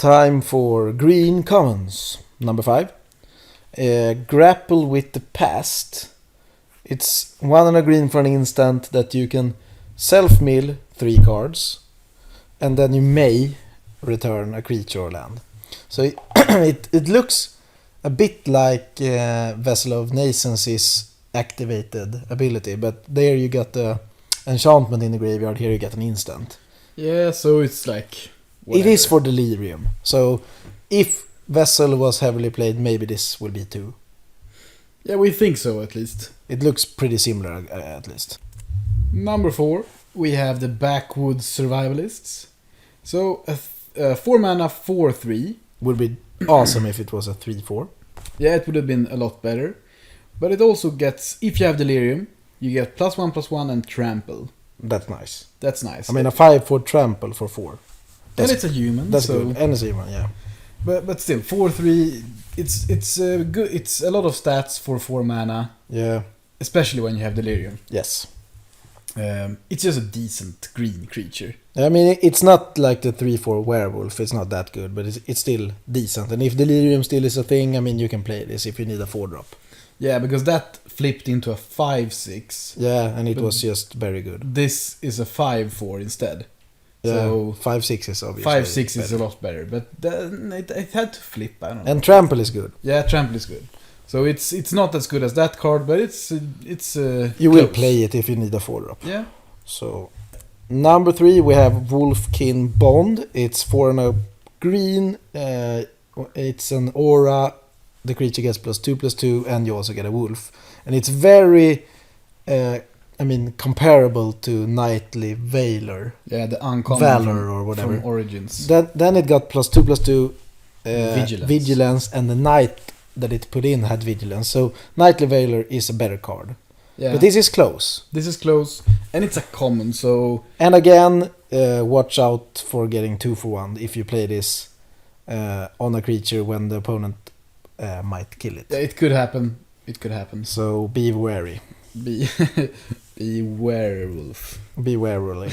Time for green commons. Number 5. Grapple with the past. It's 1 and a green for an instant that you can self-mill 3 cards, and then you may return a creature or land. So it looks a bit like Vessel of Nacency's activated ability, but there you got the enchantment in the graveyard, here you get an instant. Yeah, so it's like... whatever. It is for delirium. So if Vessel was heavily played, maybe this will be 2. Yeah, we think so at least. It looks pretty similar at least. Number 4, we have the Backwoods Survivalists. So a 4 mana 4/3 would be awesome if it was a 3/4. Yeah, it would have been a lot better. But it also gets, if you have Delirium, you get +1/+1 and Trample. That's nice. That's nice. I mean, a 5/4 trample for 4. And it's a human. That's so good. And it's a human, yeah. But still, 4/3. It's good. It's a lot of stats for 4 mana. Yeah. Especially when you have Delirium. Yes. It's just a decent green creature. I mean, it's not like the 3/4 werewolf. It's not that good, but it's still decent. And if Delirium still is a thing, I mean, you can play this if you need a 4-drop. Yeah, because that flipped into a 5/6. Yeah, and it was just very good. This is a 5/4 instead. Yeah, so 5/6 is obviously 5/6 is better. a lot better, but it had to flip. I don't know. And trample is good. Yeah, Trample is good. So it's not as good as that card, but it's you will close. play it if you need a 4-drop. Yeah. So number 3 we have Wolfkin Bond. It's 4 and a green. It's an aura. The creature gets +2/+2, and you also get a wolf. And it's very, comparable to Knightly Veiler. Yeah, the uncommon Valor or whatever. from Origins. Then it got +2/+2 Vigilance. and the knight that it put in had vigilance. So Knightly Veiler is a better card. Yeah. But this is close. This is close, and it's a common, so... And again, watch out for getting 2 for 1 if you play this on a creature when the opponent might kill it. Yeah, it could happen. It could happen. So be wary. Be werewolf. Be wary.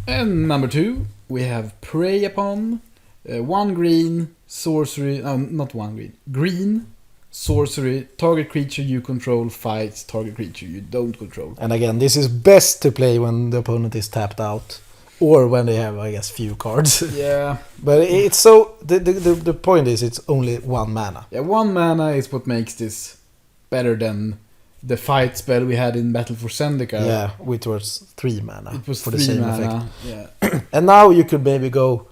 And number 2, we have Prey Upon. 1 green, sorcery... not 1 green. Green, sorcery, target creature you control fights target creature you don't control. And again, this is best to play when the opponent is tapped out. Or when they have, I guess, few cards. Yeah. But it's so... The point is it's only 1 mana. Yeah, 1 mana is what makes this better than the fight spell we had in Battle for Zendikar. Yeah, which was 3 mana. It was for 3 the same mana. effect. Yeah. And now you could maybe go...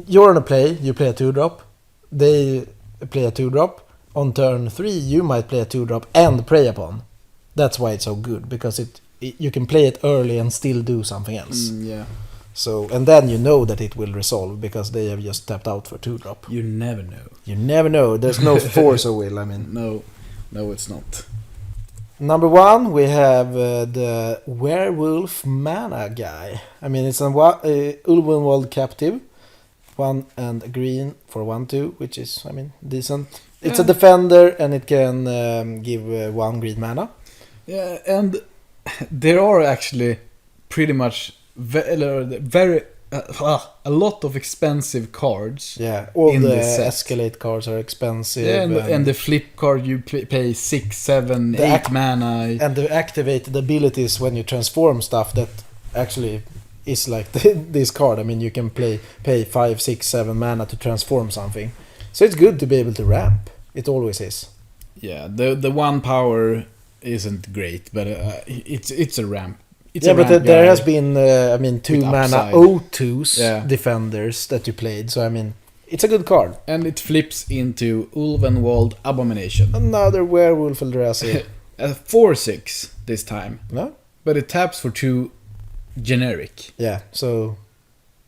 You're on a play, you play a 2-drop. They play a 2-drop. On turn 3, you might play a 2-drop and Prey Upon. That's why it's so good, because you can play it early and still do something else. Yeah. So, and then you know that it will resolve because they have just tapped out for 2-drop. You never know. You never know. There's no force of will, I mean. No, it's not. Number 1, we have the Werewolf Mana guy. I mean, it's an Ulvenwald Captive. 1 and a green for 1/2, which is, I mean, decent. It's a defender, and it can give 1 green mana. Yeah, and there are actually pretty much a lot of expensive cards. Yeah, all in the this set. Escalate cards are expensive. Yeah, and the flip card you pay 6, 7, 8 mana. And the activated abilities when you transform stuff that actually is like this card. I mean, you can pay 5, 6, 7 mana to transform something. So it's good to be able to ramp. It always is. Yeah, the 1 power isn't great, but it's a ramp. There has been 2 mana upside. O2s defenders that you played. So I mean, it's a good card. And it flips into Ulvenwald Abomination. Another Werewolf Eldrazi. A 4/6 this time. No? But it taps for 2 generic. Yeah, so...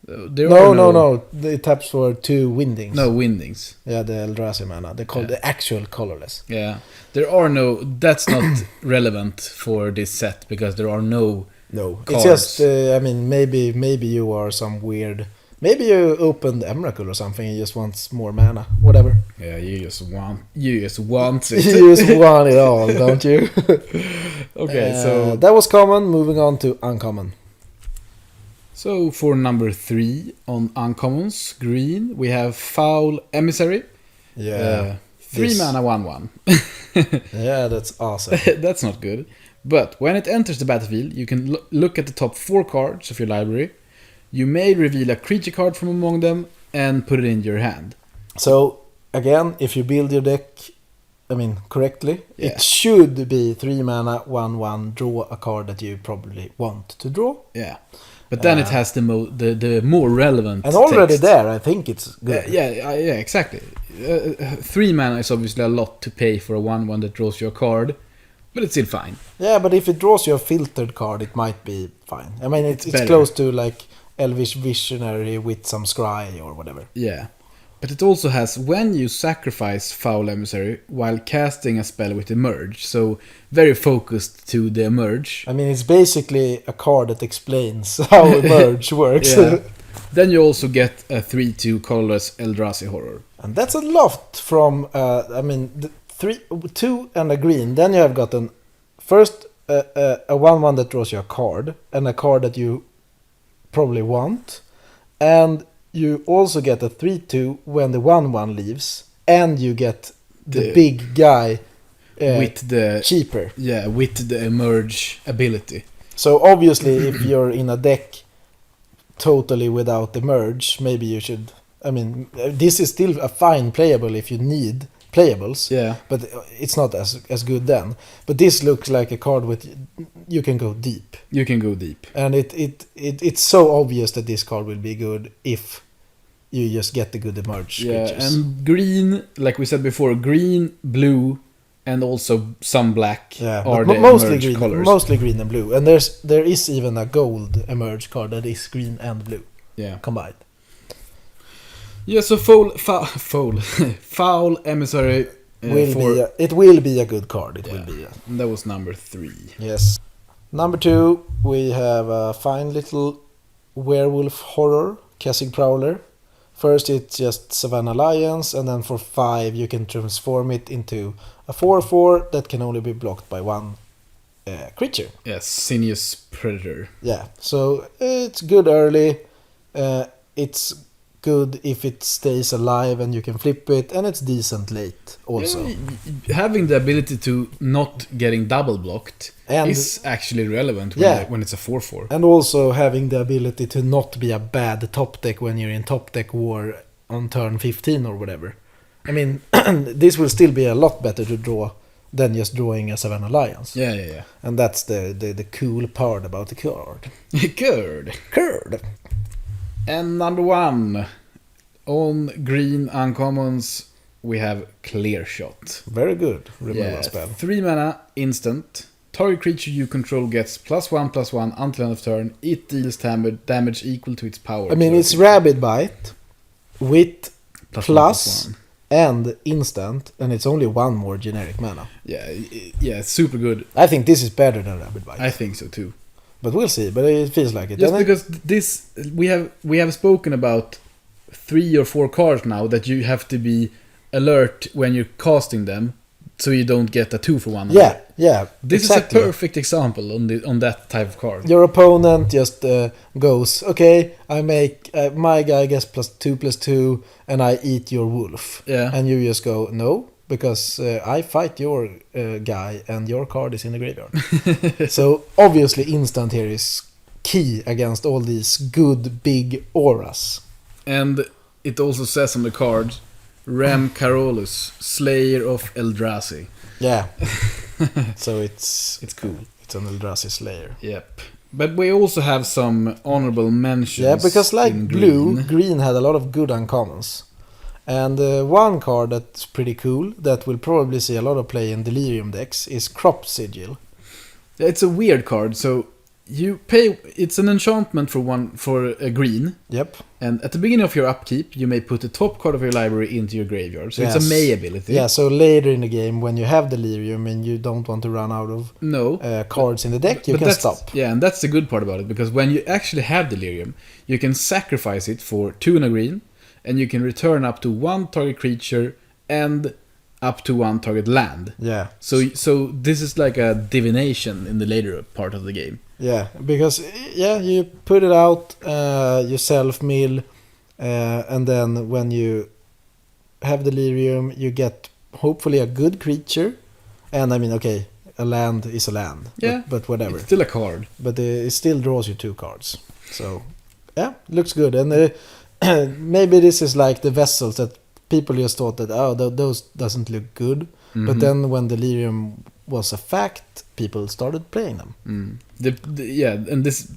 No. It taps for 2 windings. No windings. Yeah, the Eldrazi mana. They're called the actual colorless. Yeah. There are no... That's not relevant for this set, because there are no cards. It's just, maybe you are some weird... Maybe you opened Emrakul or something and just want more mana. Whatever. Yeah, you just want it. You just want it all, don't you? Okay, so... That was common. Moving on to uncommon. So for number 3 on uncommons, green, we have Foul Emissary. Yeah. 3 mana 1/1. Yeah, that's awesome. That's not good. But when it enters the battlefield, you can look at the top 4 cards of your library. You may reveal a creature card from among them and put it in your hand. So, again, if you build your deck, correctly, it should be 3 mana, 1/1, draw a card that you probably want to draw. Yeah. But then it has the more relevant and already text. There, I think it's good. Yeah, exactly. 3 mana is obviously a lot to pay for a 1/1 that draws you a card, but it's still fine. Yeah, but if it draws you a filtered card, it might be fine. It's better. close to like Elvish Visionary with some scry or whatever. Yeah. But it also has when you sacrifice Foul Emissary while casting a spell with Emerge, so very focused to the Emerge. It's basically a card that explains how Emerge works. Yeah. Then you also get a 3/2 colorless Eldrazi Horror. And that's a lot from, the 2 and a green. Then you have gotten first a 1/1 that draws you a card, and a card that you probably want. And you also get a 3/2 when the 1/1 leaves, and you get the big guy with the cheaper. Yeah, with the Emerge ability. So obviously, if you're in a deck totally without the merge, maybe you should. This is still a fine playable if you need playables. Yeah. But it's not as good then. But this looks like a card with you can go deep. You can go deep. And it's so obvious that this card will be good if you just get the good emerge creatures. And green, like we said before, green, blue, and also some black are the mostly emerge green, colors. mostly green and blue. And there is even a gold emerge card that is green and blue combined. Yeah, so Foul Emissary it will be a good card. It will be. And that was number 3. Yes. Number 2, we have a fine little Werewolf Horror Kissing prowler. First it's just Savannah Lions, and then for 5 you can transform it into a 4/4 that can only be blocked by 1 creature. Yes, Sinuous Predator. Yeah, so it's good early. It's good if it stays alive and you can flip it, and it's decent late also. Having the ability to not getting double blocked is actually relevant when it's a 4/4. And also having the ability to not be a bad top deck when you're in top deck war on turn 15 or whatever. This will still be a lot better to draw than just drawing a Savannah Lions. Yeah. And that's the cool part about the card. Curd. And number 1, on green uncommons, we have Clear Shot. Very good removal spell. 3 mana, instant. Target creature you control gets +1/+1 until end of turn. It deals damage equal to its power. It's Rabid Bite with plus +1/+1. and instant, and it's only 1 more generic mana. Yeah, it's super good. I think this is better than Rabid Bite. I think so too. But we'll see. But it feels like it. Just because this, we have spoken about 3 or 4 cards now that you have to be alert when you're casting them, so you don't get a 2-for-1. Yeah. This exactly. is a perfect example on that type of card. Your opponent just goes, okay, I make my guy gets +2/+2, and I eat your wolf. Yeah. And you just go, no, because I fight your guy, and your card is in the graveyard. So obviously, instant here is key against all these good big auras. And it also says on the card, Rem Carolus, Slayer of Eldrazi. Yeah. So it's cool. It's an Eldrazi Slayer. Yep. But we also have some honorable mentions. Yeah, because like green had a lot of good uncommons. And one card that's pretty cool that will probably see a lot of play in Delirium decks is Crop Sigil. It's a weird card, so you pay. It's an enchantment for a green. Yep. And at the beginning of your upkeep, you may put the top card of your library into your graveyard. So it's a May ability. Yeah, so later in the game, when you have Delirium and you don't want to run out of cards in the deck, you can stop. Yeah, and that's the good part about it, because when you actually have Delirium, you can sacrifice it for 2 and a green, and you can return up to 1 target creature and up to one target land. Yeah. So this is like a divination in the later part of the game. Yeah, because you put it out, you self-mill, and then when you have delirium, you get hopefully a good creature. And I mean, okay, a land is a land. Yeah, but whatever. It's still a card. But it still draws you 2 cards. So, yeah, looks good. And maybe this is like the vessels that people just thought that, those doesn't look good. Mm-hmm. But then when delirium was a fact, people started playing them. Mm. And this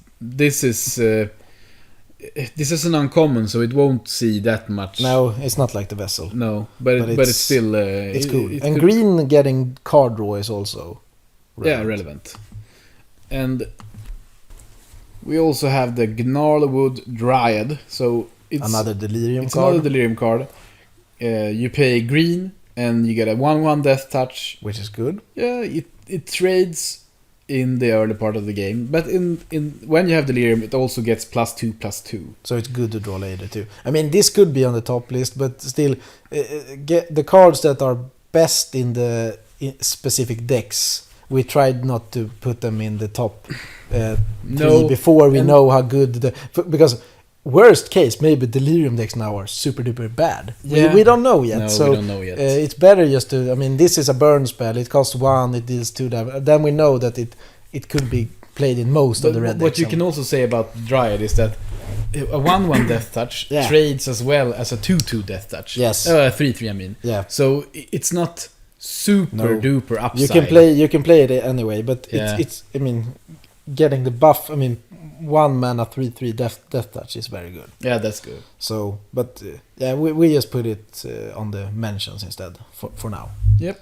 is an uncommon, so it won't see that much. No, it's not like the vessel. No, but it's still it's cool. And green getting card draw is also relevant. And we also have the Gnarlwood Dryad. So it's another delirium card. Another delirium card. You pay green and you get a 1/1 death touch, which is good. Yeah, it trades in the early part of the game, but in when you have delirium, it also gets +2/+2. So it's good to draw later too. I mean, this could be on the top list, but still, get the cards that are best in the specific decks. We tried not to put them in the top 3 before we know how good because worst case, maybe delirium decks now are super duper bad. Yeah. We don't know yet. No, so we don't know yet. It's better just to. I mean, this is a burn spell. It costs 1. It deals 2 damage. Then we know that it could be played in most of the red decks. What you can also say about Dryad is that a 1/1 death touch trades as well as a 2/2 death touch. Yes. 3/3. I mean. Yeah. So it's not super duper upside. You can play it anyway, but it's. I mean, getting the buff. I mean. 1 mana 3/3 death touch is very good. Yeah, that's good. So, but we just put it on the mentions instead for now. Yep.